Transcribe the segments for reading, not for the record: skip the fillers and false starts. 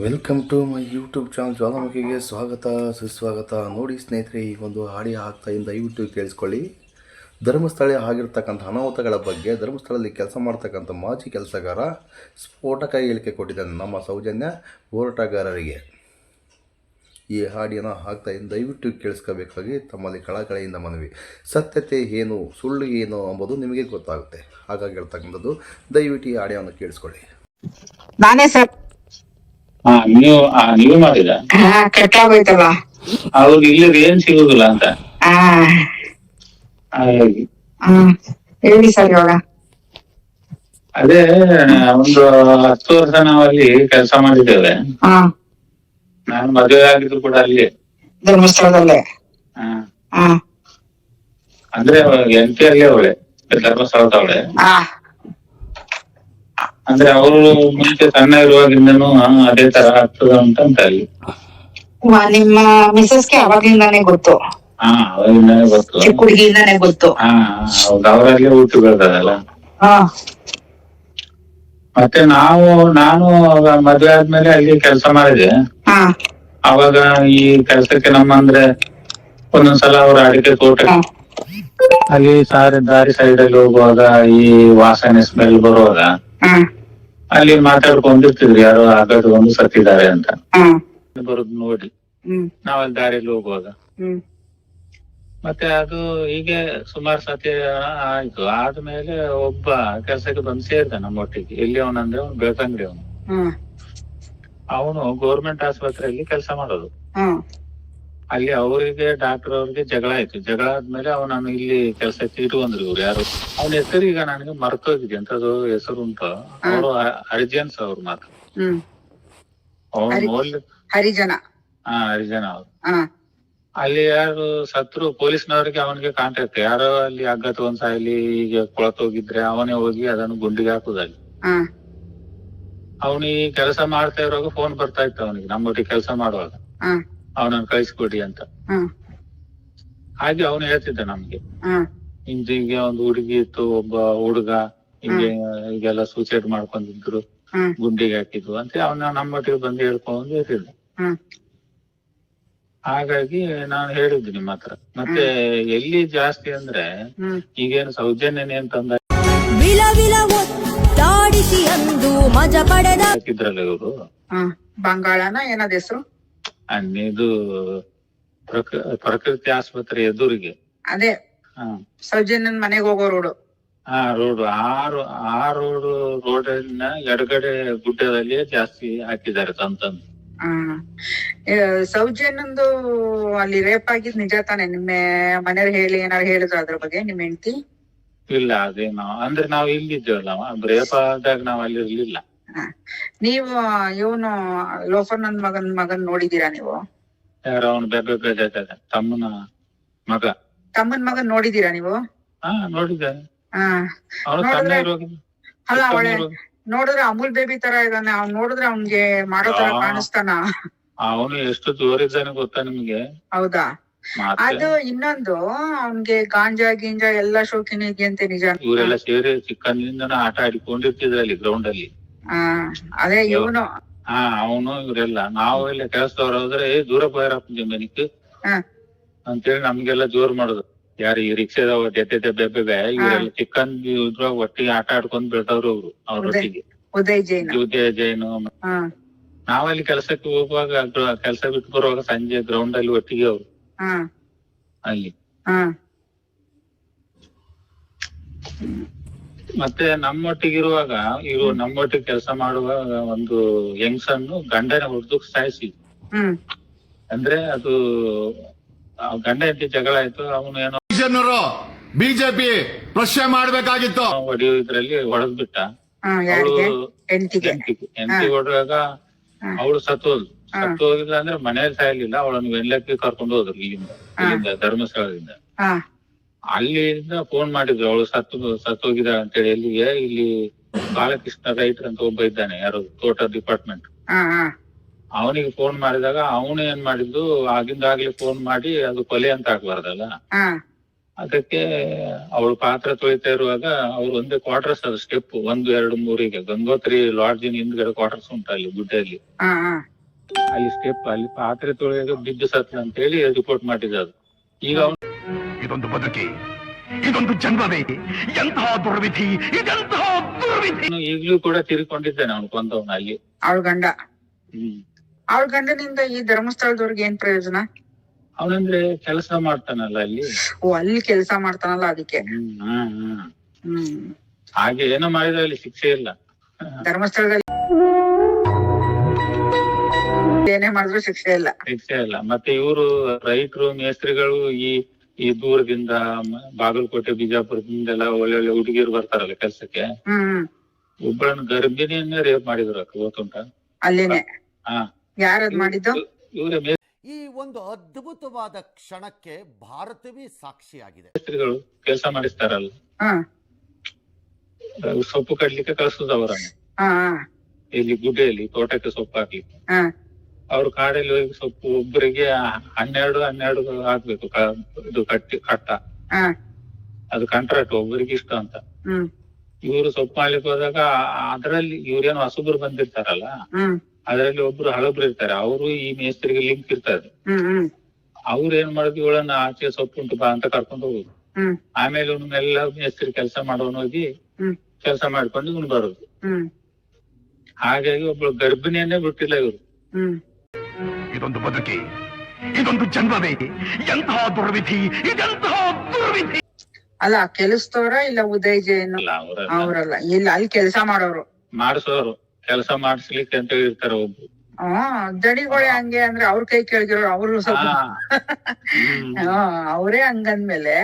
Welcome to my YouTube channel ಜ್ವಾಲಾಮುಖಿಗೆ ಸ್ವಾಗತ ಸುಸ್ವಾಗತ. ನೋಡಿ ಸ್ನೇಹಿತರೆ, ಈ ಒಂದು ಆಡಿಯೋ ಆಗ್ತಾಯಿದ್ದು ದಯವಿಟ್ಟು ಕೇಳಿಸ್ಕೊಳ್ಳಿ. ಧರ್ಮಸ್ಥಳ ಆಗಿರ್ತಕ್ಕಂಥ ಅನಾಹುತಗಳ ಬಗ್ಗೆ ಧರ್ಮಸ್ಥಳದಲ್ಲಿ ಕೆಲಸ ಮಾಡ್ತಕ್ಕಂಥ ಮಾಜಿ ಕೆಲಸಗಾರ ಸ್ಫೋಟಕ ಹೇಳಿಕೆ ಕೊಟ್ಟಿದ್ದಾನೆ ನಮ್ಮ ಸೌಜನ್ಯ ಹೋರಾಟಗಾರರಿಗೆ. ಈ ಹಾಡಿಯನ್ನು ಆಗ್ತಾಯಿದ್ದು ದಯವಿಟ್ಟು ಕೇಳಿಸ್ಕೋಬೇಕಾಗಿ ತಮ್ಮಲ್ಲಿ ಕಳಕಳಿಯಿಂದ ಮನವಿ. ಸತ್ಯತೆ ಏನು ಸುಳ್ಳು ಏನು ಎಂಬುದು ನಿಮಗೆ ಗೊತ್ತಾಗುತ್ತೆ. ಹಾಗಾಗಿ ಹೇಳ್ತಕ್ಕಂಥದ್ದು, ದಯವಿಟ್ಟು ಈ ಆಡಿಯೋವನ್ನು ಕೇಳಿಸ್ಕೊಳ್ಳಿ. ನಾನೇ ಸರ್. ನೀವು ಮಾಡಿದ ಕೆಟ್ಟೋಗೋಯ್ತಲ್ಲ, ಅವ್ರಿಗೆ ಇಲ್ಲಿ ಏನ್ ಸಿಗುದಿಲ್ಲ ಅಂತ ಹಾಗಾಗಿ ಹೇಳಿ ಸರ್. ಇವಾಗ ಅದೇ ಒಂದು 10 ವರ್ಷ ನಾವಲ್ಲಿ ಕೆಲಸ ಮಾಡಿದ್ದೇವೆ. ನಾನು ಮದುವೆ ಆಗಿದ್ದು ಕೂಡ ಅಲ್ಲಿ ಧರ್ಮಸ್ಥಳದಲ್ಲೇ. ಅಂದ್ರೆ ಎಂಟಿ ಅಲ್ಲೇ ಅವಳೆ, ಧರ್ಮಸ್ಥಳದವಳೆ. ಅಂದ್ರೆ ಅವರು ಮುಂಚೆ ಸಣ್ಣ ಇರುವಾಗಿಂದನು ಅದೇ ತರ ಆಗ್ತದ ಅಂತ ಅಲ್ಲಿ. ನಿಮ್ಮ ಮಿಸಸ್ಗೆ ಅವಾಗಿಂದಾನೇ ಗೊತ್ತು? ಅವಾಗಿಂದಾನೇ ಗೊತ್ತು, ಚಿಕ್ಕ ಹುಡುಗಿಯಿಂದಾನೇ ಗೊತ್ತು. ಹೌದು, ಅವರಲ್ಲೇ ಹುಟ್ಟು ಬೆಳ್ದದಲ್ಲ. ಮತ್ತೆ ನಾನು ಮದ್ವೆ ಆದ್ಮೇಲೆ ಅಲ್ಲಿ ಕೆಲಸ ಮಾಡಿದೆ. ಅವಾಗ ಈ ಕೆಲ್ಸಕ್ಕೆ ಅಂದ್ರೆ ಒಂದೊಂದ್ಸಲ ಅವ್ರ ಅಡಿಕೆ ತೋಟ ಅಲ್ಲಿ ದಾರಿ ಸೈಡ್ ಅಲ್ಲಿ ಹೋಗುವಾಗ ಈ ವಾಸನೆ ಸ್ಮೆಲ್ ಬರುವಾಗ ಅಲ್ಲಿ ಮಾತಾಡ್ಕೊಂಡಿರ್ತಿದ್ರಿ, ಯಾರೋ ಒಂದು ಸತ್ತಿದ್ದಾರೆ ಅಂತ ಬರೋದು ನೋಡಿ ನಾವಲ್ಲಿ ದಾರಿಯಲ್ಲಿ ಹೋಗುವಾಗ. ಮತ್ತೆ ಅದು ಹೀಗೆ ಸುಮಾರು ಸತಿ ಆಯ್ತು. ಆದ್ಮೇಲೆ ಒಬ್ಬ ಕೆಲ್ಸಕ್ಕೆ ಬಂದು ಸೇರಿದ ನಮ್ಮೊಟ್ಟಿಗೆ. ಎಲ್ಲಿ ಅವನಂದ್ರೆ ಅವ್ನು ಬೆಳ್ತಂಗಡಿ ಅವನು. ಅವನು ಗೌರ್ಮೆಂಟ್ ಆಸ್ಪತ್ರೆಯಲ್ಲಿ ಕೆಲಸ ಮಾಡೋದು. ಅಲ್ಲಿ ಅವರಿಗೆ ಡಾಕ್ಟರ್ ಅವ್ರಿಗೆ ಜಗಳ ಆಯ್ತು. ಜಗಳ ಆದ್ಮೇಲೆ ಅವನನ್ನು ಇಲ್ಲಿ ಕೆಲ್ಸಕ್ಕೆ ಇಟ್ಕೊಂಡ್ರು ಇವ್ರು ಯಾರು. ಅವನ ಹೆಸರು ಈಗ ನನಗೆ ಮರ್ತೋಗಿದೆ, ಎಂತದ್ದು ಹೆಸರು ಉಂಟು. ಅವರು ಹರಿಜನ್ಸ್ ಅವ್ರು ಮಾತ್ರ. ಅವನು ಹರಿಜನ. ಹರಿಜನ ಅವ್ರು. ಅಲ್ಲಿ ಯಾರು ಸತ್ರು ಪೊಲೀಸ್ನವರಿಗೆ ಅವನಿಗೆ ಕಾಂಟ್ಯಾಕ್ಟ್. ಯಾರೋ ಅಲ್ಲಿ ಅಗ್ಗತ್ ಒಂದ್ ಸಾಯಲಿ ಈಗ ಕೊಳತೋಗಿದ್ರೆ ಅವನೇ ಹೋಗಿ ಅದನ್ನು ಗುಂಡಿಗೆ ಹಾಕುದಲ್ಲಿ. ಅವನು ಈ ಕೆಲಸ ಮಾಡ್ತಾ ಇರುವಾಗ ಫೋನ್ ಬರ್ತಾ ಇತ್ತು ಅವನಿಗೆ, ನಮ್ಮೊಟ್ಟಿಗೆ ಕೆಲಸ ಮಾಡುವಾಗ, ಅವನನ್ನು ಕಳಿಸ್ಕೊಡಿ ಅಂತ. ಹಾಗೆ ಅವನು ಹೇಳ್ತಿದ್ದ ನಮ್ಗೆ, ಹಿಂಗೆ ಒಂದು ಹುಡುಗಿ ಇತ್ತು, ಒಬ್ಬ ಹುಡುಗ ಹಿಂಗೆ ಈಗೆಲ್ಲ ಸೂಸೈಡ್ ಮಾಡ್ಕೊಂಡಿದ್ರು, ಗುಂಡಿಗೆ ಹಾಕಿದ್ವು ಅಂತ ಅವನ ನಮ್ಮೊಟ್ಟಿಗೆ ಬಂದು ಹೇಳ್ಕೊಂಡು ಇರ್ತಿದ್ದ. ಹಾಗಾಗಿ ನಾನು ಹೇಳಿದ್ದು ನಿಮ್ಮ ಹತ್ರ. ಮತ್ತೆ ಎಲ್ಲಿ ಜಾಸ್ತಿ ಅಂದ್ರೆ ಈಗೇನು ಸೌಜನ್ಯನೇ ಅಂತಂದ ಹಾಕಿದ್ರಲ್ಲ ಇವರು ಬಂಗಾಳನ ಏನದ ಹೆಸರು, ಇದು ಪ್ರಕೃತಿ ಆಸ್ಪತ್ರೆ ಎದುರಿಗೆ. ಅದೇ ಸೌಜನ್ಯನ್ ಮನೆಗೆ ಹೋಗೋ ರೋಡು. ರೋಡ್ ಆ ರೋಡಿನ ಎಡಗಡೆ ಗುಡ್ಡದಲ್ಲಿ ಜಾಸ್ತಿ ಹಾಕಿದ್ದಾರೆ ತಂತಂದು. ಸೌಜನ್ಯಂದು ಅಲ್ಲಿ ರೇಪ್ ಆಗಿದ್ ನಿಜ ತಾನೆ? ನಿಮ್ಮ ಮನೆಯವ್ರು ಹೇಳಿ ಏನಾರು ಹೇಳಿದ್ರು ಅದ್ರ ಬಗ್ಗೆ ನಿಮ್ ಹೆಂಡತಿ? ಇಲ್ಲ, ಅದೇನೋ ಅಂದ್ರೆ ನಾವು ಇಲ್ಲಿದ್ದೇವಲ್ಲ, ರೇಪ್ ಆದಾಗ ನಾವ್ ಅಲ್ಲಿ ಇರ್ಲಿಲ್ಲ. ನೀವು ಇವನು ಲೋಫರ್ ನನ್ ಮಗನ್ ನೋಡಿದೀರಾ ನೀವು? ಯಾರು? ಅವನು ತಮ್ಮನ ಮಗ. ತಮ್ಮನ್ ಮಗನ್ ನೋಡಿದೀರಾ ನೀವು? ನೋಡಿದ್ದೇನೆ. ಅಲ್ಲ, ಅವಳೆ ನೋಡಿದ್ರೆ ಅಮೂಲ್ ಬೇಬಿ ತರ ಇದ್ದಾನೆ. ಅವ್ನ್ ನೋಡಿದ್ರೆ ಅವ್ನ್ಗೆ ಮಾಡೋ ತರ ಕಾಣಿಸ್ತಾನ? ಅವನು ಎಷ್ಟು ಜೋರಿದ್ದಾನೆ ಗೊತ್ತಾ ನಿಮ್ಗೆ? ಹೌದಾ? ಅದು ಇನ್ನೊಂದು, ಅವ್ನ್ಗೆ ಗಾಂಜಾ ಗೀಂಜಾ ಎಲ್ಲಾ ಶೋಕಿನ ಇದೆಯಂತೆ, ನಿಜ? ಇವರೆಲ್ಲ ಸೇರಿ ಚಿಕ್ಕಂದಿನಿಂದ ಆಟ ಆಡಿಕೊಂಡಿರ್ತಿದ್ರಲ್ಲಿ ಗ್ರೌಂಡ್ ಅಲ್ಲಿ. ಅದೇ ಇವನು ಅವನು ಇವರೆಲ್ಲ ನಾವೆಲ್ಲ ಕೆಲಸದವ್ರು ಹೋದ್ರೆ ದೂರ ಬೈರಪ್ಪ ಜಮೀನಿಕ್ ಅಂತೇಳಿ ನಮ್ಗೆಲ್ಲ ಜೋರ್ ಮಾಡುದು. ಯಾರು ಈ ರಿಕ್ಷಾದವ ಬೆಬ್ಬೆ ಇವರೆಲ್ಲ ಚಿಕ್ಕಂದಿ ಇದ್ರಾಗ ಒಟ್ಟಿಗೆ ಆಟ ಆಡ್ಕೊಂಡ್ ಬೆಳ್ದವ್ರು ಅವ್ರು. ಅವ್ರೊಟ್ಟಿಗೆ ಉದಯ ಜೈನು. ನಾವಲ್ಲಿ ಕೆಲ್ಸಕ್ಕೆ ಹೋಗುವಾಗ ಕೆಲ್ಸ ಬಿಟ್ಟು ಬರುವಾಗ ಸಂಜೆ ಗ್ರೌಂಡ್ ಅಲ್ಲಿ ಒಟ್ಟಿಗೆ ಅವ್ರು ಅಲ್ಲಿ. ಮತ್ತೆ ನಮ್ಮೊಟ್ಟಿಗಿರುವಾಗ ನಮ್ಮೊಟ್ಟಿಗೆ ಕೆಲಸ ಮಾಡುವಾಗ ಒಂದು ಯಂಗ್ಸನ್ನು ಗಂಡನ ಹೊಡೆದು ಸಾಯಿಸಿ. ಅಂದ್ರೆ ಅದು ಗಂಡ ಹೆಂಡತಿ ಜಗಳ ಆಯ್ತು. ಅವನು ಏನೋ ಬಿಜೆಪಿ ಪ್ರಶ್ನೆ ಮಾಡ್ಬೇಕಾಗಿತ್ತು, ಹೊಡೆಯೋ ಇದ್ರಲ್ಲಿ ಹೊಡೆದ್ಬಿಟ್ಟ. ಹೆಂಡತಿ ಹೊಡೆದಾಗ ಅವಳು ಸತ್ತೋಗಿಲ್ಲ. ಅಂದ್ರೆ ಮನೆಯಲ್ಲಿ ಸಾಯಲಿಲ್ಲ, ಅವಳನ್ನು ವೆಲ್ಲಕ್ಕೆ ಕರ್ಕೊಂಡು ಹೋದ್ರು ಇಲ್ಲಿಂದ ಧರ್ಮಸ್ಥಳದಿಂದ. ಅಲ್ಲಿಂದ ಫೋನ್ ಮಾಡಿದ್ರು, ಅವಳು ಸತ್ತೋಗಿದ ಅಂತೇಳಿ. ಎಲ್ಲಿಗೆ? ಇಲ್ಲಿ ಬಾಲಕೃಷ್ಣ ರೈಟರ್ ಅಂತ ಒಬ್ಬ ಇದ್ದಾನೆ, ಯಾರು ತೋಟ ಡಿಪಾರ್ಟ್ಮೆಂಟ್. ಅವನಿಗೆ ಫೋನ್ ಮಾಡಿದಾಗ ಅವನು ಏನ್ ಮಾಡಿದ್ದು, ಆಗಿಂದಾಗ್ಲೇ ಫೋನ್ ಮಾಡಿ ಅದು ಕೊಲೆ ಅಂತ ಹಾಕ್ಬಾರ್ದಲ್ಲ, ಅದಕ್ಕೆ ಅವಳು ಪಾತ್ರ ತೊಳಿತಾ ಇರುವಾಗ ಅವ್ರು ಒಂದೇ ಕ್ವಾರ್ಟರ್ಸ್ ಅದು ಸ್ಟೆಪ್ 1, 2, 3 ಗಂಗೋತ್ರಿ ಲಾಡ್ಜಿನ ಹಿಂದ್ಗಡೆ ಕ್ವಾರ್ಟರ್ಸ್ ಉಂಟು ಅಲ್ಲಿ ಗುಡ್ಡಲ್ಲಿ. ಹಾ ಹಾ ಅಲ್ಲಿ ಸ್ಟೆಪ್ ಅಲ್ಲಿ ಪಾತ್ರೆ ತೊಳೆಯುವಾಗ ಬಿದ್ದು ಸತ್ಲ ಅಂತ ಹೇಳಿ ರಿಪೋರ್ಟ್ ಮಾಡಿದ ಅದು. ಈಗ ಇದೊಂದು ಬದುಕಿ, ಇದೊಂದು ಜನ್ಮವೇ, ಎಂತಹ ದುರ್ವಿಧಿ, ಇದೆಂತಹ ದುರ್ವಿಧಿ. ಅವನು ಈಗ್ಲೂ ಕೂಡ ತಿರ್ಕೊಂಡಿದ್ದಾನೆ ಅವನು ಕೊಂದವನ ಅಲ್ಲಿ. ಅವಳ ಗಂಡ ಹ್ಮ್ ಅವಳ ಗಂಡನಿಂದ ಈ ಧರ್ಮಸ್ಥಳದವ್ರಿಗೆ ಏನ್ ಪ್ರಯೋಜನ? ಅವನಂದ್ರೆ ಕೆಲಸ ಮಾಡ್ತಾನಲ್ಲ ಅಲ್ಲಿ. ಓ, ಅಲ್ಲಿ ಕೆಲ್ಸ ಮಾಡ್ತಾನಲ್ಲ ಅದಕ್ಕೆ. ಹ್ಮ್ ಹಾಗೆ ಏನೋ ಮಾಡಿದ ಅಲ್ಲಿ ಶಿಕ್ಷೆ ಇಲ್ಲ. ಧರ್ಮಸ್ಥಳದಲ್ಲಿ ಏನೇ ಮಾಡಿದ್ರು ಶಿಕ್ಷೆ ಇಲ್ಲ. ಶಿಕ್ಷೆ ಇಲ್ಲ. ಮತ್ತೆ ಇವರು ರೈತರು ಮೇಸ್ತ್ರಿಗಳು ಈ ದೂರದಿಂದ ಬಾಗಲಕೋಟೆ ಬಿಜಾಪುರದಿಂದೆಲ್ಲ ಒಳ್ಳೊಳ್ಳೆ ಹುಡುಗಿಯರು ಬರ್ತಾರಲ್ಲ ಕೆಲ್ಸಕ್ಕೆ. ಒಬ್ಬಳನ್ನು ಗರ್ಭಿಣಿಯನ್ನೇ ರೇಪ್ ಮಾಡಿದ್ರು ಗೊತ್ತುಂಟ ಅಲ್ಲೇನೆ. ಹಾ, ಯಾರದ್ ಮಾಡಿದ್ದು? ಇವರೇ ಈ ಒಂದು ಅದ್ಭುತವಾದ ಕ್ಷಣಕ್ಕೆ ಭಾರತವೇ ಸಾಕ್ಷಿಯಾಗಿದೆ. ಮೇಸ್ತ್ರಿಗಳು ಕೆಲಸ ಮಾಡಿಸ್ತಾರಲ್ಲ, ಸೊಪ್ಪು ಕಡ್ಲಿಕ್ಕೆ ಕಳ್ಸುದು ಅವರನ್ನು. ಇಲ್ಲಿ ಗುಡ್ಡೆಯಲ್ಲಿ ತೋಟಕ್ಕೆ ಸೊಪ್ಪು ಹಾಕ್ಲಿಕ್ಕೆ ಅವ್ರು ಕಾಡಲ್ಲಿ ಹೋಗಿ ಸೊಪ್ಪು ಒಬ್ಬರಿಗೆ 12 ಹಾಕ್ಬೇಕು. ಇದು ಕಟ್ಟ ಅದು ಕಾಂಟ್ರಾಕ್ಟ್ ಒಬ್ಬರಿಗೆ ಇಷ್ಟ ಅಂತ. ಇವ್ರು ಸೊಪ್ಪು ಮಾಡ್ಲಿಕ್ಕೆ ಹೋದಾಗ ಅದ್ರಲ್ಲಿ ಇವ್ರೇನು ಹೊಸಬ್ರು ಬಂದಿರ್ತಾರಲ್ಲ, ಅದ್ರಲ್ಲಿ ಒಬ್ರು ಹಳಬ್ರು ಇರ್ತಾರೆ. ಅವರು ಈ ಮೇಸ್ತ್ರಿಗೆ ಲಿಂಕ್ ಇರ್ತಾರೆ. ಅವ್ರು ಏನ್ ಮಾಡುದು, ಇವಳನ್ನ ಆಚೆ ಸೊಪ್ಪು ಉಂಟು ಬಾ ಅಂತ ಕರ್ಕೊಂಡು ಹೋಗುದು. ಆಮೇಲೆ ಇವನ್ನೆಲ್ಲ ಮೇಸ್ತ್ರಿ ಕೆಲಸ ಮಾಡೋನು ಹೋಗಿ ಕೆಲಸ ಮಾಡ್ಕೊಂಡು ಇವನು ಬರುದು. ಹಾಗಾಗಿ ಒಬ್ಳು ಗರ್ಭಿಣಿಯನ್ನೇ ಬಿಟ್ಟಿಲ್ಲ ಇವ್ರು. ಇದೊಂದು ಬದುಕಿ, ಇದೊಂದು ಜನ್ಮವೇ, ಎಂತಹ ದುರ್ವಿಧಿ, ಇದೆಂತಹ ದುರ್ವಿಧಿ. ಅಲ್ಲ, ಕೆಲಸದವ್ರ ಇಲ್ಲ ಉದಯ್ ಜೈನ್ ಅವರಲ್ಲ, ಇಲ್ಲ ಅಲ್ಲಿ ಕೆಲಸ ಮಾಡೋರು, ಮಾಡಿಸೋರು, ಕೆಲಸ ಮಾಡಿಸ್ಲಿಕ್ಕೆ ಅಂತ ಇರ್ತಾರೆ ಒಬ್ರು. ದಣಿಗಳೇ ಹಂಗೆ ಅಂದ್ರೆ ಅವ್ರ ಕೈ ಕೆಳಗಿರೋರು ಅವರು ಸ್ವಲ್ಪ ಅವರೇ ಹಂಗಂದ್ಮೇಲೆ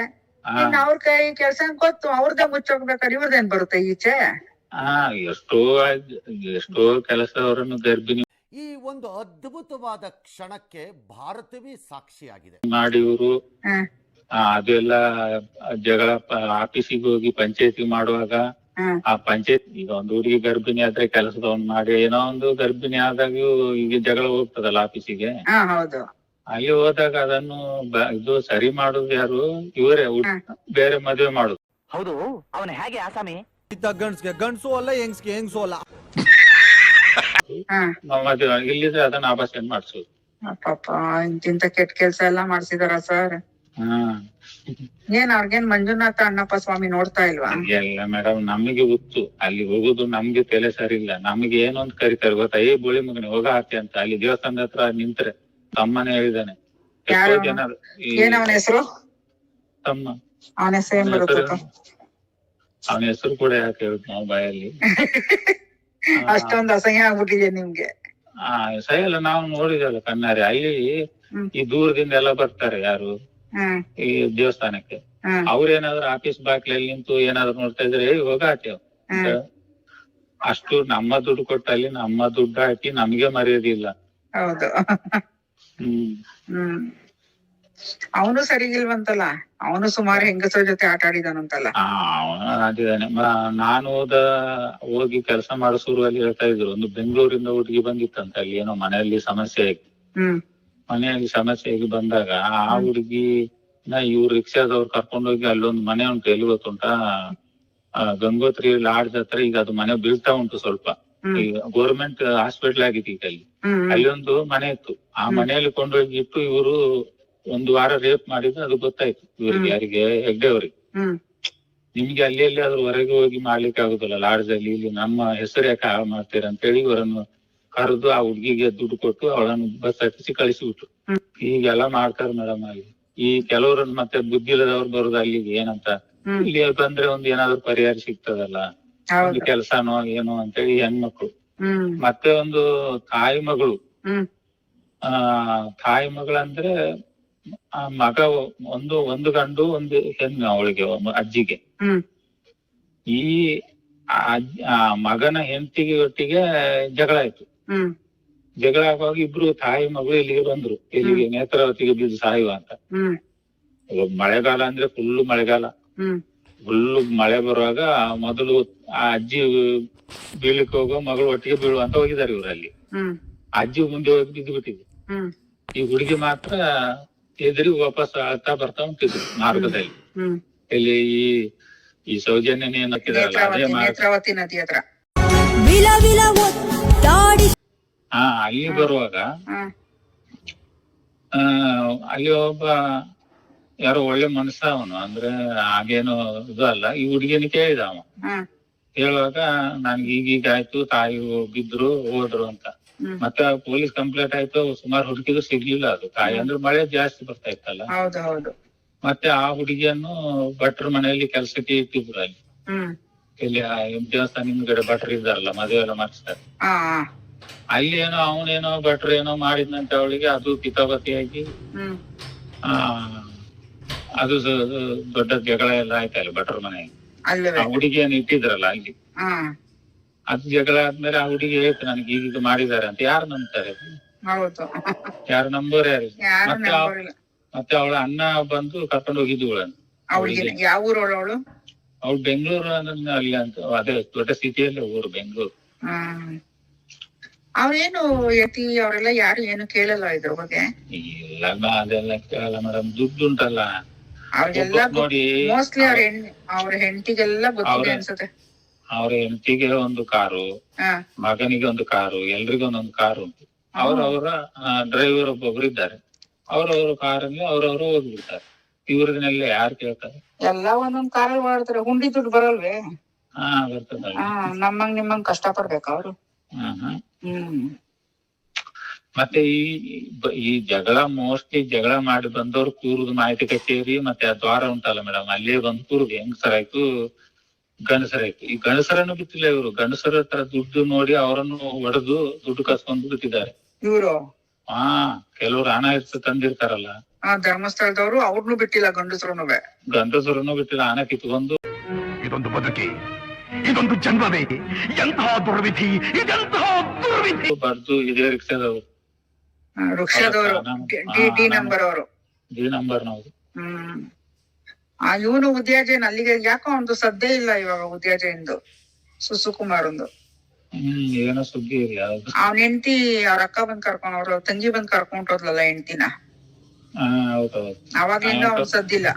ಇನ್ ಅವ್ರ ಕೈ ಕೆಲ್ಸ ಗೊತ್ತು, ಅವ್ರದ್ದೇ ಮುಚ್ಚೋಗ್ಬೇಕಾದ್ರೆ ಇವ್ರದೇನ್ ಬರುತ್ತೆ ಈಚೆ? ಎಷ್ಟೋ ಕೆಲಸದವರನ್ನು ಗರ್ಭಿಣಿ ಈ ಒಂದು ಅದ್ಭುತವಾದ ಕ್ಷಣಕ್ಕೆ ಭಾರತವೇ ಸಾಕ್ಷಿಯಾಗಿದೆ. ಮಾಡಿ ಇವರು ಅದೆಲ್ಲ ಜಗಳ ಆಫೀಸಿಗೆ ಹೋಗಿ ಪಂಚಾಯತಿ ಮಾಡುವಾಗ ಆ ಪಂಚಾಯತ್ ಈಗ ಒಂದು ಹುಡುಗಿ ಗರ್ಭಿಣಿ ಆದ್ರೆ ಕೆಲಸದವನ್ ಮಾಡಿ ಏನೋ ಒಂದು ಗರ್ಭಿಣಿ ಆದಾಗ ಈಗ ಜಗಳ ಹೋಗ್ತದಲ್ಲ ಆಫೀಸಿಗೆ. ಅಲ್ಲಿ ಹೋದಾಗ ಅದನ್ನು ಇದು ಸರಿ ಮಾಡುದು ಯಾರು? ಇವರೇ ಬೇರೆ ಮದುವೆ ಮಾಡುದು. ಹೌದು, ಅವನ ಹೇಗೆ ಆಸಾಮಿ? ಗಂಡ್ಸ್ಗೆ ಗಂಡ್ಸು ಅಲ್ಲ, ಹೆಂಗ್ಸ್ಗೆ ಹೆಂಗ್ಸು ಅಲ್ಲ. ಮದುವೆ ಇಲ್ಲಿದ್ರೆ ಅದನ್ನ ಆಭಾಷಣ ಮಾಡ್ಸೋದು. ಪಾಪ ಇಂತಿಂತ ಕೆಟ್ಟ ಕೆಲ್ಸ ಎಲ್ಲಾ ಮಾಡ್ಸಿದಾರ ಸರ್. ಏನ್ ಅವ್ರಿಗೇನ್ ಮಂಜುನಾಥ ಅಣ್ಣಪ್ಪ ಸ್ವಾಮಿ ನೋಡ್ತಾ ಇಲ್ವಾ? ಎಲ್ಲ ಮೇಡಮ್, ನಮಗೆ ಗೊತ್ತು ಅಲ್ಲಿ ಹೋಗುದು, ನಮ್ಗೆ ತಲೆ ಸರಿ ಇಲ್ಲ. ನಮ್ಗೆ ಏನೊಂದ್ ಕರಿತಾರೆ ಗೊತ್ತಾ, ಬೋಳಿ ಮಗನಿ ಹೋಗ ಹಾಕಿ ಅಂತ. ಅಲ್ಲಿ ದೇವಸ್ಥಾನದ ಹತ್ರ ನಿಂತ್ರೆ ತಮ್ಮನೇ ಹೇಳಿದಾನೆ. ಏನ್ ಅವನ ಹೆಸರು? ತಮ್ಮ. ಅವನ ಹೆಸರು ಏನ್ ಬರುತ್ತೆ? ಅವನ ಹೆಸರು ಕೂಡ ಯಾಕೆ ಹೇಳುದು ನಾವು ಬಾಯಲ್ಲಿ? ಅಷ್ಟೊಂದು ಅಸಹ್ಯ ಆಗ್ಬಿಟ್ಟಿದೆ ನಿಮ್ಗೆ? ಸಹ್ಯ ನಾವು ನೋಡಿದಲ್ಲ ಕಣ್ಣಾರೆ. ಅಲ್ಲಿ ಈ ದೂರದಿಂದ ಎಲ್ಲ ಬರ್ತಾರೆ ಯಾರು ಈ ದೇವಸ್ಥಾನಕ್ಕೆ. ಅವ್ರೇನಾದ್ರು ಆಫೀಸ್ ಬಾಕ್ಲಲ್ಲಿ ನಿಂತು ಏನಾದ್ರು ನೋಡ್ತಾ ಇದ್ರೆ ಹೋಗ ಹಾಕ್ಯವ್. ಅಷ್ಟು ನಮ್ಮ ದುಡ್ಡು ಕೊಟ್ಟಲ್ಲಿ ನಮ್ಮ ದುಡ್ಡು ಹಾಕಿ ನಮ್ಗೆ ಮರ್ಯಾದಿಲ್ಲ. ಹೌದು. ಅವನು ಸರಿಗಿಲ್ವಂತಲ್ಲ, ಅವನು ಸುಮಾರು ಹೆಂಗಸರ ಜೊತೆ ಆಟ ಆಡಿದಾನಂತಲ್ಲ. ಅವನು ಆಡಿದಾನೆ. ನಾನು ಹೋಗಿ ಕೆಲಸ ಮಾಡೋ ಶುರುವಲ್ಲಿ ಹೇಳ್ತಾ ಇದ್ರು, ಒಂದು ಬೆಂಗಳೂರಿಂದ ಹುಡುಗಿ ಬಂದಿತ್ತಂತ. ಅಲ್ಲಿ ಏನೋ ಮನೆಯಲ್ಲಿ ಸಮಸ್ಯೆ ಆಗಿ ಮನೆಯಲ್ಲಿ ಸಮಸ್ಯೆ ಆಗಿ ಬಂದಾಗ ಆ ಹುಡುಗಿ ಇವ್ರು ರಿಕ್ಷಾದವ್ರು ಕರ್ಕೊಂಡೋಗಿ ಅಲ್ಲೊಂದು ಮನೆ ಉಂಟು, ಎಲ್ಲಿ ಗೊತ್ತುಂಟಾ, ಗಂಗೋತ್ರಿ ಲಾಡ್ಜ್ ಹತ್ರ. ಈಗ ಅದು ಮನೆ ಬೀಳ್ತಾ ಉಂಟು ಸ್ವಲ್ಪ. ಈಗ ಗೌರ್ಮೆಂಟ್ ಹಾಸ್ಪಿಟಲ್ ಆಗಿದೆ ಈಗ ಅಲ್ಲಿ. ಅಲ್ಲಿ ಒಂದು ಮನೆ ಇತ್ತು. ಆ ಮನೆಯಲ್ಲಿ ಕೊಂಡೋಗಿ ಇಟ್ಟು ಇವರು 1 ವಾರ ರೇಪ್ ಮಾಡಿದ್ರೆ ಅದು ಗೊತ್ತಾಯ್ತು ಇವ್ರಿಗೆ, ಯಾರಿಗೆ? ಹೆಗ್ಡೆ ಅವ್ರಿಗೆ. ನಿಮ್ಗೆ ಅಲ್ಲಿ ಅದ್ರ ಹೊರಗೆ ಹೋಗಿ ಮಾಡ್ಲಿಕ್ಕೆ ಆಗುದಿಲ್ಲ ಲಾಡ್ಜ್ ಅಲ್ಲಿ, ಇಲ್ಲಿ ನಮ್ಮ ಹೆಸರು ಯಾಕೆ ಹಾಳು ಮಾಡ್ತೀರ ಅಂತ ಹೇಳಿ ಇವರನ್ನು ಕರೆದು ಆ ಹುಡ್ಗಿಗೆ ದುಡ್ಡು ಕೊಟ್ಟು ಅವಳನ್ನು ಬಸ್ ಹತ್ತಿಸಿ ಕಳಿಸಿಬಿಟ್ರು. ಈಗೆಲ್ಲ ಮಾಡ್ತಾರೆ ಮೇಡಮ್. ಅಲ್ಲಿ ಈ ಕೆಲವ್ರನ್ನ ಮತ್ತೆ ಬುದ್ಧಿ ಇಲ್ಲದವ್ರು ಬರುದು ಅಲ್ಲಿಗೆ ಏನಂತ, ಇಲ್ಲಿ ಬಂದ್ರೆ ಒಂದು ಏನಾದ್ರು ಪರಿಹಾರ ಸಿಗ್ತದಲ್ಲ, ಒಂದು ಕೆಲ್ಸನೋ ಏನೋ ಅಂತೇಳಿ ಹೆಣ್ಮಕ್ಳು. ಮತ್ತೆ ಒಂದು ತಾಯಿ ಮಗಳು. ತಾಯಿ ಮಗಳಂದ್ರೆ ಮಗ ಒಂದು ಗಂಡು ಒಂದು ಹೆಣ್ಣು ಅವಳಿಗೆ, ಅಜ್ಜಿಗೆ. ಈ ಮಗನ ಹೆಂಡತಿಗೆ ಒಟ್ಟಿಗೆ ಜಗಳ ಆಯ್ತು. ಜಗಳ ಆಗುವಾಗ ಇಬ್ರು ತಾಯಿ ಮಗಳು ಇಲ್ಲಿಗೆ ಬಂದ್ರು, ಇಲ್ಲಿಗೆ ನೇತ್ರಾವತಿಗೆ ಬಿದ್ದು ಸಾಯುವ ಅಂತ. ಮಳೆಗಾಲ ಅಂದ್ರೆ ಫುಲ್ ಮಳೆಗಾಲ. ಫುಲ್ ಮಳೆ ಬರುವಾಗ ಮೊದಲು ಆ ಅಜ್ಜಿ ಬೀಳಲಿಕ್ಕೆ ಹೋಗೋ ಮಗಳು ಒಟ್ಟಿಗೆ ಬೀಳುವ ಅಂತ ಹೋಗಿದ್ದಾರೆ ಇವ್ರಲ್ಲಿ. ಅಜ್ಜಿ ಮುಂದೆ ಹೋಗಿ ಬಿದ್ದು ಬಿಟ್ಟಿದೆ. ಈ ಹುಡುಗಿ ಮಾತ್ರ ಎದುರಿ ವಾಪಸ್ ಆಗ್ತಾ ಬರ್ತಾ ಉಂಟಿದ್ರು ಮಾರ್ಗದಲ್ಲಿ. ಹ್ಮ್ ಇಲ್ಲಿ ಈ ಸೌಜನ್ಯ ಏನ್ ಹಾಕಿದಾರಲ್ಲ ಅದೇ ನೇತ್ರಾವತಿ ನದಿ ಹತ್ರ. ಹಾ, ಅಲ್ಲಿ ಬರುವಾಗ ಹ್ಮ್ ಅಲ್ಲಿ ಒಬ್ಬ ಯಾರೋ ಒಳ್ಳೆ ಮನುಷ್ಯ ಅವನು, ಅಂದ್ರೆ ಹಾಗೇನು ಇದು ಅಲ್ಲ. ಈ ಹುಡುಗಿನ ಕೇಳಿದ ಅವ. ಹ್ಮ್ ಹೇಳುವಾಗ ನನ್ಗೆ ಈಗೀಗ ಆಯ್ತು, ತಾಯಿ ಬಿದ್ರು ಹೋದ್ರು ಅಂತ. ಮತ್ತೆ ಪೊಲೀಸ್ ಕಂಪ್ಲೇಂಟ್ ಆಯ್ತು, ಸುಮಾರು ಹುಡುಕಿದ್ರು ಸಿಗ್ಲಿಲ್ಲ ಅದು ತಾಯಿ. ಅಂದ್ರೆ ಮಳೆ ಜಾಸ್ತಿ ಬರ್ತಾ ಇತ್ತಲ್ಲ. ಹೌದು ಹೌದು. ಮತ್ತೆ ಆ ಹುಡುಗಿಯನ್ನು ಭಟ್ರ ಮನೆಯಲ್ಲಿ ಕೆಲ್ಸಕ್ಕೆ ಇಟ್ಟಿದ್ರು ಅಲ್ಲಿ. ಹ್ಮ್ ಇಲ್ಲಿ ದೇವಸ್ಥಾನ ಹಿಂದ್ಗಡೆ ಭಟ್ರು ಇದ್ದಾರಲ್ಲ, ಮದುವೆ ಎಲ್ಲ ಮಾಡಿಸ್ತಾರೆ. ಹಾ ಅಲ್ಲಿ ಏನೋ ಅವನೇನೋ ಭಟ್ರು ಏನೋ ಮಾಡಿದ್ನಂತೆ ಅವಳಿಗೆ. ಅದು ಕಿತಾಪತಿಯಾಗಿ ಹ್ಮ್ ಅದು ದೊಡ್ಡ ಜಗಳ ಎಲ್ಲ ಆಯ್ತಲ್ಲ ಭಟ್ರ ಮನೆ. ಅಲ್ಲವೇ ಆ ಹುಡುಗಿಯನ್ನು ಇಟ್ಟಿದ್ರಲ್ಲ ಅಲ್ಲಿ. ಹಾ ಅದು ಜಗಳ ಆದ್ಮೇಲೆ ಆ ಹುಡುಗಿ ಹೇಳ್ತು ನನಗೆ ಈಗ ಮಾಡಿದ್ದಾರೆ ಅಂತ. ಯಾರು ನಂಬ್ತಾರೆ? ಹೌದು. ಯಾರು ನಂಬೋರು ಯಾರು? ಯಾರು ಮತ್ತೆ ನಂಬೋರಿಲ್ಲ. ಮತ್ತೆ ಅವಳ ಅಣ್ಣ ಬಂದು ಕರ್ಕೊಂಡು ಹೋಗಿದ್ವು ಅವಳಿಗೆ. ಯಾವ ಊರವಳು ಅವಳು? ಅವ್ಳು ಬೆಂಗಳೂರು ಅಲ್ಲಿ ಅಂತ, ಅದೇ ದೊಡ್ಡ ಸಿಟಿಯಲ್ಲೇ ಊರು ಬೆಂಗಳೂರು. ಹ್ಮ್ ಅವ್ರೇನು ಯತಿ ಅವರೆಲ್ಲ ಯಾರು ಏನು ಕೇಳಲ್ಲ ಇದ್ರ ಬಗ್ಗೆ? ಇಲ್ಲ ಅದೆಲ್ಲ ಕೇಳಲ್ಲ ಮೇಡಮ್, ದುಡ್ಡು ಉಂಟಲ್ಲ ಅವ್ರಿಗೆಲ್ಲ ನೋಡಿ. ಮೋಸ್ಟ್ಲಿ ಅವ್ರ ಹೆಂಡತಿಗೆಲ್ಲ ಗೊತ್ತಿದೆ ಅನ್ಸುತ್ತೆ. ಅವ್ರ ಹೆಂಡತಿಗೆ ಒಂದು ಕಾರು, ಹಾ ಮಗನಿಗೆ ಒಂದು ಕಾರು, ಎಲ್ರಿಗೂ ಒಂದೊಂದು ಕಾರು ಉಂಟು. ಅವ್ರವರ ಡ್ರೈವರ್ ಒಬ್ಬೊಬ್ರು ಇದ್ದಾರೆ. ಅವ್ರವ್ರ ಕಾರಲ್ಲಿ ಅವ್ರವ್ರು ಹೋಗ್ಬಿಡ್ತಾರೆ. ಇವ್ರನ್ನೆಲ್ಲ ಯಾರು ಕೇಳ್ತಾರೆ? ಎಲ್ಲ ಒಂದೊಂದ್ ಕಾರಲ್ಲಿ ಓಡಾಡ್ತಾರೆ. ಹುಂಡಿ ದುಡ್ಡು ಬರಲ್ವೇ? ಹಾ ಬರ್ತದ. ನಮ್ಮಂಗ್ ನಿಮ್ಮಂಗ್ ಕಷ್ಟ ಪಡ್ಬೇಕ ಅವ್ರು. ಹ್ಮ್ ಮತ್ತೆ ಈ ಜಗಳ ಮೋಸ್ಟ್ಲಿ ಜಗಳ ಮಾಡಿ ಬಂದವ್ರು ಕೂರುದು ಮಾಹಿತಿ ಕಚೇರಿ ಮತ್ತೆ ಆ ದ್ವಾರ ಉಂಟಲ್ಲ ಮೇಡಮ್, ಅಲ್ಲೇ ಬಂದು ಕೂರುದು. ಹೆಂಗಸರಾಯ್ತು ಗಂಡಸರಾಯ್ತು. ಈ ಗಂಡಸರನ್ನು ಬಿಟ್ಟಿಲ್ಲ ಇವರು. ಗಂಡಸರ ಹತ್ರ ದುಡ್ಡು ನೋಡಿ ಅವರನ್ನು ಹೊಡೆದು ದುಡ್ಡು ಕಸ್ಕೊಂಡು ಬಿಟ್ಟಿದ್ದಾರೆ ಇವ್ರು. ಹಾ, ಕೆಲವ್ರು ಹಣ ಹೆಚ್ಚು ತಂದಿರ್ತಾರಲ್ಲ ಧರ್ಮಸ್ಥಳದವ್ರು, ಅವ್ರನ್ನು ಬಿಟ್ಟಿಲ್ಲ ಗಂಡಸರುನುವೆ. ಗಂಡಸರನ್ನು ಬಿಟ್ಟಿಲ್ಲ, ಹಣ ಕಿತ್ಕೊಂಡು. ಇದೊಂದು ಬದುಕಿ, ಇದೊಂದು ಜನ್ಮವೇ, ಎಂತಹ ದುರ್ವಿಧಿ, ಇದೆಂತಹ ದುರ್ವಿಧಿ. ಬರ್ದು ಇದೇ ರಿಕ್ಷಾದವ್ರು, ವೃಕ್ಷದವರು, ಡಿ ನಂಬರ್ ಅವರು. ಡಿ ನಂಬರ್ ನಾವು. ಇವನು ಉದ್ಯಾಜಯನ್ ಅಲ್ಲಿಗೆ ಯಾಕೋ ಒಂದು ಸದ್ದೇ ಇಲ್ಲ ಇವಾಗ ಉದ್ಯಾಜಯಂದು, ಸುಕುಮಾರ್ ಒಂದು. ಏನೋ ಸುದ್ದಿ ಇಲ್ಲ. ಅವ್ನ ಹೆಂಡತಿ ಅವ್ರ ಅಕ್ಕ ಬಂದ್ ಕರ್ಕೊಂಡ್, ಅವ್ರ ತಂಗಿ ಬಂದ್ ಕರ್ಕೊಂಡ್ ಹೋದ್ಲಲ್ಲ ಹೆಂಡತಿನ. ಹೌದೌದು. ಅವಾಗ್ಲಿಂದ ಅವ್ನ್ ಸದ್ದಿಲ್ಲ.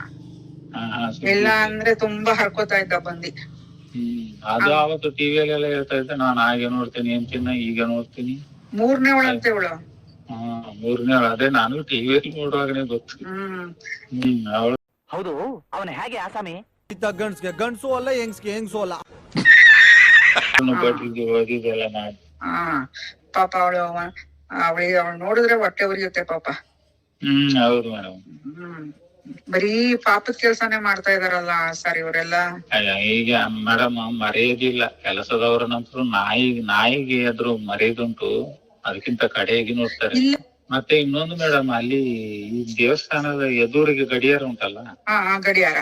ಇಲ್ಲ ಅಂದ್ರೆ ತುಂಬಾ ಹರ್ಕೋತಾ ಇದ್ದ ಬಂದಿ. ಅದು ಅವತ್ತು ಟಿವಿಯಲ್ಲೆಲ್ಲ ಹೇಳ್ತಾ ಇದ್ದೆ, ನಾನು ಹಾಗೆ ನೋಡ್ತೀನಿ ಅಂತಿನ, ಈಗ ನೋಡ್ತೀನಿ. 3ನೇ ಒಳಂತೆ ಇವಳು. 3ನೇ ಅದೇ ನಾನು ಟಿವಿಯಲ್ಲಿ ನೋಡುವಾಗನೇ ಗೊತ್ತು. ಅವಳು. ಹೌದು, ಅವನು ಹೇಗೆ ಆಸಾಮಿ? ಗಂಡ್ಸ್ಗೆ ಗಂಡ್ಸು ಅಲ್ಲ, ಹೆಂಗ್ಸ್ಗೆ ಹೆಂಗ್ಸು ಅಲ್ಲ. ಬಡ್ಡಿಗೆ ಓದಿದೆಲ್ಲ ಮಾಡಿ. ಪಾಪ ಅವಳು ನೋಡಿದ್ರೆ ಹೊಟ್ಟೆ ಉರಿಯುತ್ತೆ ಪಾಪ. ಹೌದು ಮೇಡಮ್. ಬರೀ ಪಾಪದ ಕೆಲ್ಸಾನೇ ಮಾಡ್ತಾ ಇದಾರಲ್ಲ ಸರ್ ಇವರೆಲ್ಲ. ಈಗ ಮೇಡಮ್ ಮರೆಯೋದಿಲ್ಲ ಕೆಲಸದವ್ರ ನಂತರ. ನಾಯಿಗೆ ಅದ್ರ ಮರೆಯೋದುಂಟು, ಅದಕ್ಕಿಂತ ಕಡೆಯಾಗಿ ನೋಡ್ತಾರೆ. ಮತ್ತೆ ಇನ್ನೊಂದು ಮೇಡಮ್, ಅಲ್ಲಿ ಈ ದೇವಸ್ಥಾನದ ಎದುರಿಗೆ ಗಡಿಯಾರ ಉಂಟಲ್ಲ, ಗಡಿಯಾರ,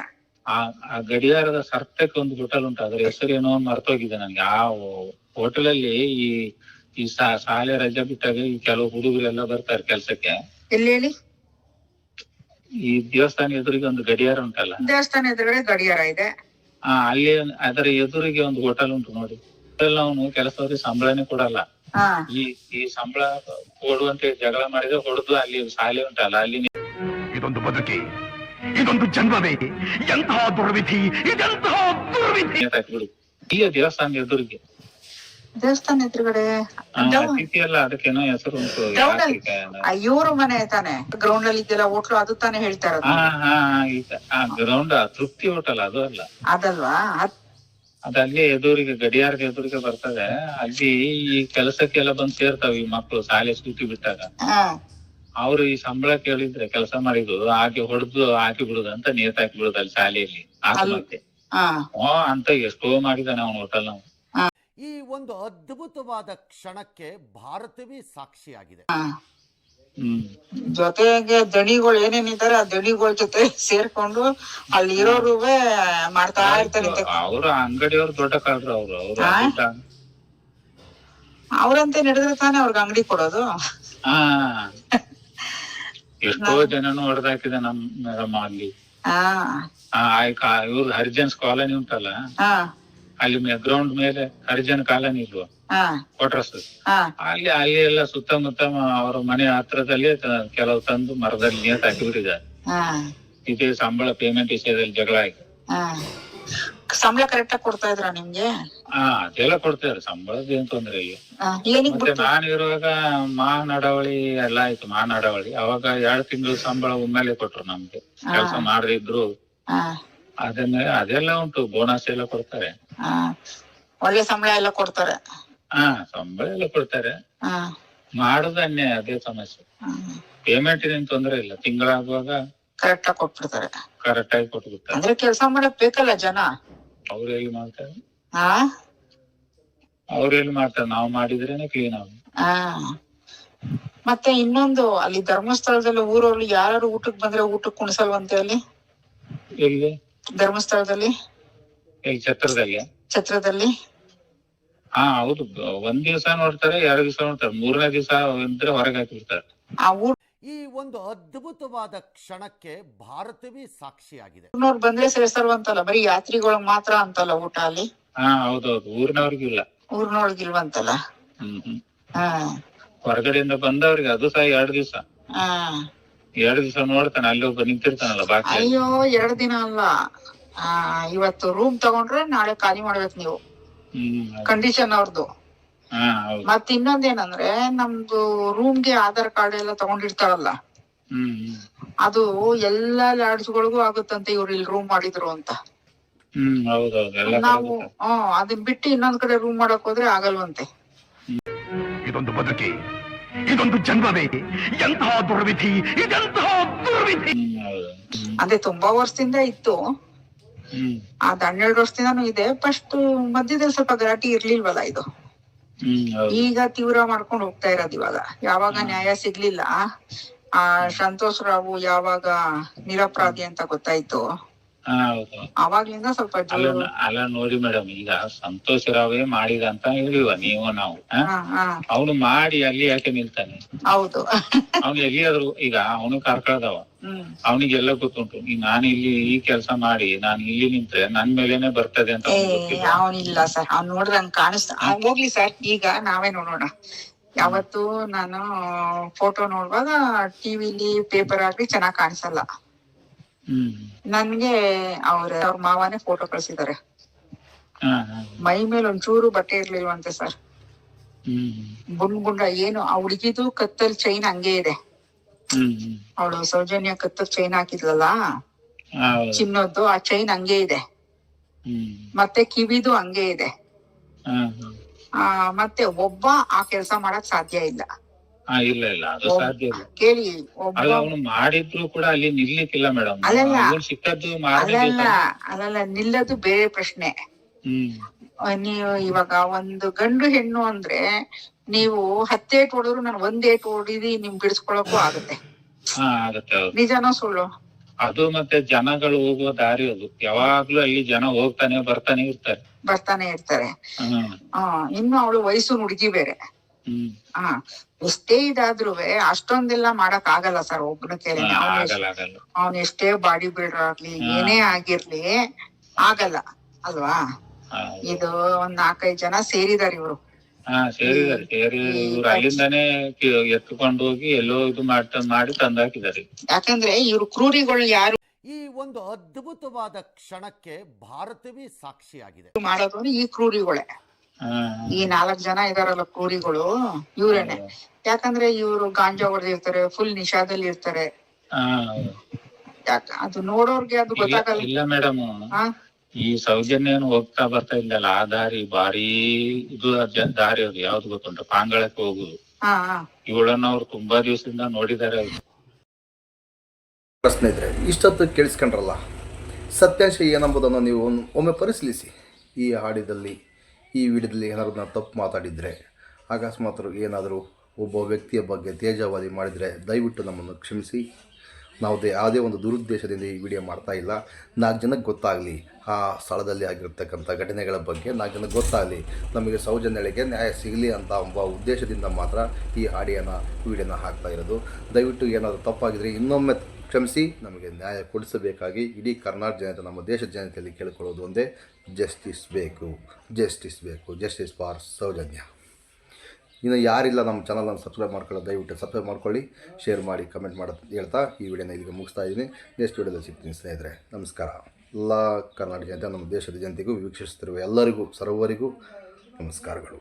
ಆ ಗಡಿಯಾರದ ಸರ್ಪಕ್ಕೆ ಒಂದು ಹೋಟೆಲ್ ಉಂಟು. ಅದ್ರ ಹೆಸರು ಏನೋ ಮರ್ತೋಗಿದೆ ನನ್ಗೆ. ಆ ಹೋಟೆಲ್ ಅಲ್ಲಿ ಈ ಶಾಲೆ ರಜೆ ಬಿಟ್ಟಾಗ ಈ ಕೆಲವು ಹುಡುಗರೆಲ್ಲ ಬರ್ತಾರೆ ಕೆಲ್ಸಕ್ಕೆ. ಎಲ್ಲಿ ಹೇಳಿ? ಈ ದೇವಸ್ಥಾನ ಎದುರಿಗೆ ಒಂದು ಗಡಿಯಾರ ಉಂಟಲ್ಲ. ದೇವಸ್ಥಾನ ಎದುರುಗಡೆ ಗಡಿಯಾರ ಇದೆ. ಅಲ್ಲಿ ಅದರ ಎದುರಿಗೆ ಒಂದು ಹೋಟೆಲ್ ಉಂಟು ನೋಡಿ. ಹೋಟೆಲ್ ಅವನು ಕೆಲಸದವ್ರಿಗೆ ಸಂಬಳನೇ ಕೊಡಲ್ಲ. ಈ ಸಂಬಳ ಕೊಡುವಂತ ಜಗಳ ಮಾಡಿದ್ರೆ ಹೊಡೆದು ಅಲ್ಲಿ ಶಾಲೆ ಉಂಟಲ್ಲ ಅಲ್ಲಿ. ಇದೊಂದು ಬದುಕಿ, ಇದೊಂದು ಜನ್ಮವೇ, ಎಂತಹ ದುರ್ವಿಧಿ, ಇದೆಂತಹ ದುರ್ವಿಧಿ. ಈ ದೇವಸ್ಥಾನ ಎದುರಿಗೆ, ದೇವಸ್ಥಾನ ಎದುರುಗಡೆ ಅತಿಥಿ ಅಲ್ಲ, ಅದಕ್ಕೇನೋ ಹೆಸರು ಉಂಟು. ಇವ್ರ ಮನೆ ತಾನೆ ಗ್ರೌಂಡ್ ಅಲ್ಲಿ ಇದೆಲ್ಲ ಹೋಟ್ಲು, ಅದು ತಾನೇ ಹೇಳ್ತಾ ಇರೋದು. ಗ್ರೌಂಡ್ ತೃಪ್ತಿ ಹೋಟೆಲ್ ಅದು ಅಲ್ಲ, ಅದಲ್ವಾ? ಅದಲ್ಲಿ ಎದುರಿಗೆ ಗಡಿಯಾರದ ಎದುರಿಗೆ ಬರ್ತದೆ. ಅಲ್ಲಿ ಈ ಕೆಲಸಕ್ಕೆಲ್ಲ ಬಂದು ಸೇರ್ತಾವ ಈ ಮಕ್ಕಳು ಶಾಲೆ ಸೂಟಿ ಬಿಟ್ಟಾಗ. ಅವ್ರು ಈ ಸಂಬಳ ಕೇಳಿದ್ರೆ ಕೆಲಸ ಮಾಡಿದ್ದು ಹಾಕಿ ಹೊಡೆದು ಹಾಕಿ ಬಿಡುದು ಅಂತ ನೇತ್ ಹಾಕಿ ಬಿಡುದು ಅಲ್ಲಿ ಶಾಲೆಯಲ್ಲಿ ಆತ್ಮಹತ್ಯೆ. ಅಂತ ಎಷ್ಟೋ ಮಾಡಿದಾನೆ ಅವನು ಹೋಟೆಲ್. ನಾವು ಈ ಒಂದು ಅದ್ಭುತವಾದ ಕ್ಷಣಕ್ಕೆ ಭಾರತವೇ ಸಾಕ್ಷಿಯಾಗಿದೆ. ಜೊತೆಗೆ ದಣಿಗಳು ಏನೇನಿದ್ದಾರೆ ಆ ದಣಿಗಳ ಜೊತೆ ಸೇರ್ಕೊಂಡು ಅಲ್ಲಿ ಇರೋರುವೆ ಮಾಡ್ತಾ ಇರ್ತಾರೆ. ಅವ್ರ ಅಂಗಡಿಯವ್ರು ದೊಡ್ಡ ಕಾಲ್ರು ಅವ್ರು. ಅವ್ರಂತೆ ನಡೆದ್ರೆ ತಾನೇ ಅವ್ರಿಗೆ ಅಂಗಡಿ ಕೊಡೋದು. ಎಷ್ಟೋ ಜನನು ಹೊಡೆದಾಕಿದೆ ನಮ್ಮ ಅಲ್ಲಿ. ಇವ್ರ ಹರಿಜನ್ಸ್ ಕಾಲನಿ ಉಂಟಲ್ಲ, ಅಲ್ಲಿ ಗ್ರೌಂಡ್ ಮೇಲೆ ಹರಿಜನ ಕಾಲನಿ ಇಲ್ವಾ ಹಾ ಕ್ವಾರ್ಟರ್ಸ್, ಹಾ ಅಲ್ಲಿ ಎಲ್ಲ ಸುತ್ತಮುತ್ತ ಅವ್ರ ಮನೆ ಹತ್ರದಲ್ಲಿ ಕೆಲವು ತಂದು ಮರದಲ್ಲಿ ನೇತು ಹಾಕಿಬಿಟ್ಟಿದ್ದಾರೆ. ಹಾ ಇದೇ ಸಂಬಳ ಪೇಮೆಂಟ್ ವಿಷಯದಲ್ಲಿ ಜಗಳ ಆಗಿ. ಹಾ ಸಂಬಳ ಕರೆಕ್ಟ್ ಆಗಿ ಕೊಡ್ತಾ ಇದ್ರ ನಿಮ್ಗೆ? ಅದೆಲ್ಲ ಕೊಡ್ತಾರೆ, ಸಂಬಳದ ಏನ್ ತೊಂದ್ರೆ ಇಲ್ಲ. ಏನಿಗ್ ಮತ್ತೆ ನಾನು ಇರುವಾಗ ನಡವಳಿ ಎಲ್ಲ ಆಯ್ತು. ನಡವಳಿ ಅವಾಗ 2 ತಿಂಗಳು ಸಂಬಳ ಒಮ್ಮೆಲೆ ಕೊಟ್ರು ನಮ್ಗೆ, ಕೆಲಸ ಮಾಡದಿದ್ರು. ಅದೆಲ್ಲ ಉಂಟು, ಬೋನಸ್ ಎಲ್ಲ ಕೊಡ್ತಾರೆ. ಒಳ್ಳೆ ಸಂಬಳ ಎಲ್ಲ ಕೊಡ್ತಾರೆ. ಸಂಬಳ ಎಲ್ಲ ಕೊಡ್ತಾರೆ. ಮಾಡುದು ಅನ್ಯಾಯ, ಅದೇ ಸಮಸ್ಯೆ. ಪೇಮೆಂಟ್ ಏನ್ ತೊಂದ್ರೆ ಇಲ್ಲ, ತಿಂಗಳಾಗುವಾಗ ಕರೆಕ್ಟ್ ಆಗಿ ಕೊಟ್ಬಿಡ್ತಾರೆ. ಕರೆಕ್ಟ್ ಆಗಿ ಕೊಟ್ಬಿಡ್ತಾರೆ. ಅಂದ್ರೆ ಕೆಲಸ ಮಾಡಕ್ ಬೇಕಲ್ಲ ಜನ. ಅವ್ರು ಎಲ್ಲಿ ಮಾಡ್ತಾರೆ, ಅವ್ರು ಎಲ್ಲಿ ಮಾಡ್ತಾರೆ, ನಾವು ಮಾಡಿದ್ರೇನೆ ಕ್ಲೀನ್ ಆಗುತ್ತೆ. ಮತ್ತೆ ಇನ್ನೊಂದು, ಅಲ್ಲಿ ಧರ್ಮಸ್ಥಳದಲ್ಲಿ ಊರವ್ರು ಯಾರು ಊಟಕ್ ಬಂದ್ರೆ ಊಟಕ್ಕೆ ಕುಣಿಸಲ್ವಂತೆ ಅಲ್ಲಿ. ಎಲ್ಲಿ ಧರ್ಮಸ್ಥಳದಲ್ಲಿ? ಇಲ್ಲಿ ಛತ್ರದಲ್ಲಿ. ಹೌದು, 1 ದಿವಸ ನೋಡ್ತಾರೆ, 2 ದಿವಸ ನೋಡ್ತಾರೆ, 3ನೇ ದಿವಸ ಇದ್ರೆ ಹೊರಗೆ ಹಾಕಿಬಿಡ್ತಾರೆ. ಈ ಒಂದು ಅದ್ಭುತವಾದ ಕ್ಷಣಕ್ಕೆ ಭಾರತವೇ ಸಾಕ್ಷಿಯಾಗಿದೆ. ಊರ್ನವ್ರು ಬಂದ್ರೆ ಸೇರ್ಸಲ್ವಂತಲ್ಲ, ಬರೀ ಯಾತ್ರಿಗಳು ಮಾತ್ರ ಅಂತಲ್ಲ ಊಟ ಅಲ್ಲಿ. ಹೌದೌದು, ಊರಿನವ್ರಿಗಿಲ್ಲ. ಊರ್ನವ್ರಿಗಿಲ್ವಂತಲ್ಲ. ಹೊರಗಡೆಯಿಂದ ಬಂದವ್ರಿಗೆ ಅದು ಸಹ 2 ದಿವಸ. 2 ದಿವಸ ನೋಡ್ತಾನೆ, ಅಲ್ಲಿ ಒಬ್ಬ ನಿಂತಿರ್ತಾನಲ್ಲ ಬಾಕಿ. ಅಯ್ಯೋ 2 ದಿನ ಅಲ್ಲ, ಇವತ್ತು ರೂಮ್ ತಗೊಂಡ್ರೆ ನಾಳೆ ಖಾಲಿ ಮಾಡ್ಬೇಕು ನೀವು, ಕಂಡೀಷನ್ ಅವ್ರದ್ದು. ಮತ್ ಇನ್ನೊಂದೇನಂದ್ರೆ, ನಮ್ದು ರೂಮ್ಗೆ ಆಧಾರ್ ಕಾರ್ಡ್ ಎಲ್ಲ ತಗೊಂಡಿರ್ತಾರಲ್ಲ, ಅದು ಎಲ್ಲಾ ಲಾಡ್ಜ್ಗಳಿಗೂ ಆಗುತ್ತಂತೆ ಇವ್ರು ಇಲ್ಲಿ ರೂಮ್ ಮಾಡಿದ್ರು ಅಂತ. ನಾವು ಅದನ್ ಬಿಟ್ಟು ಇನ್ನೊಂದ್ ಕಡೆ ರೂಮ್ ಮಾಡಕ್ ಹೋದ್ರೆ ಆಗಲ್ವಂತೆ. ಇದೊಂದು ಬದುಕಿ, ಇದೊಂದು ಜನ್ಮವೇ, ಎಂತಹ ದುರ್ವಿಧಿ, ಇದೆಂತಹ ದುರ್ವಿಧಿ. ಅದೇ ತುಂಬಾ ವರ್ಷದಿಂದ ಇತ್ತು, ಅದ್ 12 ವರ್ಷದಿಂದಾನು ಇದೆ. ಫಸ್ಟ್ ಮಧ್ಯದಲ್ಲಿ ಸ್ವಲ್ಪ ಗಲಾಟೆ ಇರ್ಲಿಲ್ವಲ್ಲ ಇದು, ಈಗ ತೀವ್ರ ಮಾಡ್ಕೊಂಡು ಹೋಗ್ತಾ ಇರೋದು. ಇವಾಗ ಯಾವಾಗ ನ್ಯಾಯ ಸಿಗ್ಲಿಲ್ಲ, ಸಂತೋಷ್ ರಾವು ಯಾವಾಗ ನಿರಪರಾಧಿ ಅಂತ ಗೊತ್ತಾಯ್ತು, ಅವಾಗ್ಲಿಂದ ಸ್ವಲ್ಪ ಅಲ್ಲ ನೋಡಿ ಮೇಡಮ್, ಈಗ ಸಂತೋಷ್ ರಾವೇ ಮಾಡಿದ ಅಂತ ಹೇಳಿವ ನೀವು ನಾವು. ಅವನು ಮಾಡಿ ಅಲ್ಲಿ ಯಾಕೆ ನಿಲ್ತಾನೆ? ಹೌದು, ಅವ್ನು ಎಲ್ಲಿಯಾದ್ರು, ಈಗ ಅವನು ಕಾರ್ಕಳದವ, ಅವನಿಗೆಲ್ಲ ಗೊತ್ತುಂಟು. ನಾನು ಇಲ್ಲಿ ಈ ಕೆಲಸ ಮಾಡಿ ನಾನು ಇಲ್ಲಿ ನಿಂತ್ರೆ ನನ್ ಮೇಲೇನೆ ಬರ್ತದೆ ಅಂತ. ಅವನಿಲ್ಲ ಸರ್, ಅವ್ನ್ ನೋಡ್ರೆ ಹಂಗ್ ಕಾಣಿಸ್ತಾ. ಹೋಗ್ಲಿ ಸರ್, ಈಗ ನಾವೇ ನೋಡೋಣ. ಯಾವತ್ತು ನಾನು ಫೋಟೋ ನೋಡುವಾಗ ಟಿವಿಲಿ ಪೇಪರ್ ಆಗ್ಲಿ ಚೆನ್ನಾಗ್ ಕಾಣಿಸಲ್ಲ. ನನ್ಗೆ ಅವ್ರ ಮಾವನೇ ಫೋಟೋ ಕಳ್ಸಿದಾರೆ. ಮೈ ಮೇಲೆ ಒಂಚೂರು ಬಟ್ಟೆ ಇರ್ಲಿಲ್ವಂತೆ ಸರ್, ಗುಂಡ ಏನು. ಆ ಹುಡುಗಿದು ಕತ್ತಲ್ ಚೈನ್ ಹಂಗೆ ಇದೆ. ಅವಳು ಸೌಜನ್ಯ ಕತ್ತಲ್ ಚೈನ್ ಹಾಕಿದ್ಲಲ್ಲ ಚಿನ್ನದ್ದು, ಆ ಚೈನ್ ಹಂಗೆ ಇದೆ. ಮತ್ತೆ ಕಿವಿದು ಹಂಗೆ ಇದೆ. ಮತ್ತೆ ಒಬ್ಬ ಆ ಕೆಲ್ಸ ಮಾಡಕ್ ಸಾಧ್ಯ ಇಲ್ಲ. ಇಲ್ಲ ಅದು ಸಾಧ್ಯ ಇಲ್ಲ. ಕೇಳಿ, ಅಲ್ಲ ಅವನು ಮಾಡಿದ್ರು ಕೂಡ ಅಲ್ಲಿ ನಿಲ್ಲಿಕ್ಕಿಲ್ಲ ಮೇಡಮ್. ಸಿಕ್ಕದ್ದು ಅಲ್ಲಲ್ಲ, ನಿಲ್ಲದು ಬೇರೆ ಪ್ರಶ್ನೆ. ನೀವು ಇವಾಗ ಒಂದು ಗಂಡು ಹೆಣ್ಣು ಅಂದ್ರೆ, ನೀವು 10 ಏಟು ಹೊಡೆದ್ರು ನಾನು 1 ಏಟು ಹೊಡಿದಿ ನಿಮ್ ಬಿಡಿಸ್ಕೊಳಕ್ಕೂ ಆಗುತ್ತೆ. ನಿಜನೋ ಸುಳ್ಳು? ಅದು ಮತ್ತೆ ಜನಗಳು ಹೋಗುವ ದಾರಿ ಅದು. ಯಾವಾಗ್ಲೂ ಅಲ್ಲಿ ಜನ ಬರ್ತಾನೆ ಇರ್ತಾರೆ. ಇನ್ನು ಅವಳು ವಯಸ್ಸು ಹುಡುಗಿ ಬೇರೆ. ಎಷ್ಟೇ ಇದಾದ್ರೂ ಅಷ್ಟೊಂದೆಲ್ಲ ಮಾಡಕ್ ಆಗಲ್ಲ ಸರ್ ಒಬ್ಬನ ಕೇಳಿ. ಅವ್ನ ಎಷ್ಟೇ ಬಾಡಿ ಬಿಲ್ಡರ್ ಆಗ್ಲಿ, ಏನೇ ಆಗಿರ್ಲಿ ಆಗಲ್ಲ ಅಲ್ವಾ? ಇದು 4-5 ಜನ ಸೇರಿದಾರೆ ಇವ್ರು. ಅಲ್ಲಿಂದಾನೇ ಎತ್ಕೊಂಡು ಹೋಗಿ ಎಲ್ಲೋ ಇದು ಮಾಡಿ ತಂದಾಕಿದ್ದಾರೆ. ಯಾಕಂದ್ರೆ ಇವ್ರು ಕ್ರೂರಿಗಳು ಯಾರು? ಈ ಒಂದು ಅದ್ಭುತವಾದ ಕ್ಷಣಕ್ಕೆ ಭಾರತವೇ ಸಾಕ್ಷಿಯಾಗಿದೆ. ಮಾಡೋದು ಈ ಕ್ರೂರಿಗಳೇ. ಈ 4 ಜನ ಇದಾರಲ್ಲ ಕ್ರೂರಿಗಳು, ಇವ್ರೇನೆ. ಯಾಕಂದ್ರೆ ಇವ್ರು ಗಾಂಜಾ ಹೊಡೆದಿರ್ತಾರೆ, ಫುಲ್ ನಿಶಾದಲ್ಲಿ ಇರ್ತಾರೆ. ಅದು ನೋಡೋರ್ಗೆ ಅದು ಗೊತ್ತಾಗಲ್ಲ. ಇಲ್ಲ ಮೇಡಮ್, ಈ ಸೌಜನ್ಯ ಹೋಗ್ತಾ ಬರ್ತಾ ಇಲ್ಲಲ್ಲ, ಆ ದಾರಿ ಭಾರಿ ಇದು ದಾರಿ. ಅದು ಯಾವ್ದು ಗೊತ್ತುಂಟ? ಪಾಂಗಳಕ್ಕೆ ಹೋಗುದು. ಇವಳನ್ನ ಅವ್ರು ತುಂಬಾ ದಿವಸದಿಂದ ನೋಡಿದ್ದಾರೆ. ಸ್ನೇಹಿತರೆ, ಇಷ್ಟೊತ್ತು ಕೇಳಿಸ್ಕೊಂಡ್ರಲ್ಲ, ಸತ್ಯಾಂಶ ಏನೆಂಬುದನ್ನು ನೀವು ಒಮ್ಮೆ ಪರಿಶೀಲಿಸಿ. ಈ ಹಾಡಿದಲ್ಲಿ, ಈ ವಿಡಿಯೋದಲ್ಲಿ ಏನಾದ್ರು ನಾನು ತಪ್ಪು ಮಾತಾಡಿದರೆ, ಅಕಸ್ಮಾತ್ ಏನಾದರೂ ಒಬ್ಬ ವ್ಯಕ್ತಿಯ ಬಗ್ಗೆ ತೇಜಾವಾದಿ ಮಾಡಿದರೆ ದಯವಿಟ್ಟು ನಮ್ಮನ್ನು ಕ್ಷಮಿಸಿ. ನಾವು ಯಾವುದೇ ಒಂದು ದುರುದ್ದೇಶದಿಂದ ಈ ವಿಡಿಯೋ ಮಾಡ್ತಾ ಇಲ್ಲ. 4 ಜನಕ್ಕೆ ಗೊತ್ತಾಗಲಿ, ಆ ಸ್ಥಳದಲ್ಲಿ ಆಗಿರ್ತಕ್ಕಂಥ ಘಟನೆಗಳ ಬಗ್ಗೆ 4 ಜನಕ್ಕೆ ಗೊತ್ತಾಗಲಿ, ನಮಗೆ ಸೌಜನ್ಯಳಿಗೆ ನ್ಯಾಯ ಸಿಗಲಿ ಅಂತ ಒಬ್ಬ ಉದ್ದೇಶದಿಂದ ಮಾತ್ರ ಈ ವಿಡಿಯೋನ ಹಾಕ್ತಾ ಇರೋದು. ದಯವಿಟ್ಟು ಏನಾದರೂ ತಪ್ಪಾಗಿದ್ರೆ ಇನ್ನೊಮ್ಮೆ ಕ್ಷಮಿಸಿ ನಮಗೆ ನ್ಯಾಯ ಕೊಡಿಸಬೇಕಾಗಿ ಇಡೀ ಕರ್ನಾಟಕ ಜನತೆ, ನಮ್ಮ ದೇಶದ ಜನತೆಯಲ್ಲಿ ಕೇಳಿಕೊಳ್ಳೋದು ಒಂದೇ, ಜಸ್ಟಿಸ್ ಬೇಕು, ಜಸ್ಟಿಸ್ ಬೇಕು, ಜಸ್ಟಿಸ್ ಫಾರ್ ಸೌಜನ್ಯ. ಇನ್ನು ಯಾರಿಲ್ಲ ನಮ್ಮ ಚಾನಲನ್ನು ಸಬ್ಸ್ಕ್ರೈಬ್ ಮಾಡ್ಕೊಳ್ಳೋದು ದಯವಿಟ್ಟು ಸಬ್ಸ್ಕ್ರೈಬ್ ಮಾಡ್ಕೊಳ್ಳಿ, ಶೇರ್ ಮಾಡಿ, ಕಮೆಂಟ್ ಮಾಡೋದು ಹೇಳ್ತಾ ಈ ವಿಡಿಯೋನ ಇಲ್ಲಿಗೆ ಮುಗಿಸ್ತಾ ಇದ್ದೀನಿ. ನೆಕ್ಸ್ಟ್ ವಿಡಿಯೋದಲ್ಲಿ ಸಿಗ್ತೀನಿ ಸ್ನೇಹಿತರೆ. ನಮಸ್ಕಾರ. ಎಲ್ಲ ಕರ್ನಾಟಕ ಜನತೆ, ನಮ್ಮ ದೇಶದ ಜನತೆಗೂ, ವೀಕ್ಷಿಸುತ್ತಿರುವ ಎಲ್ಲರಿಗೂ, ಸರ್ವರಿಗೂ ನಮಸ್ಕಾರಗಳು.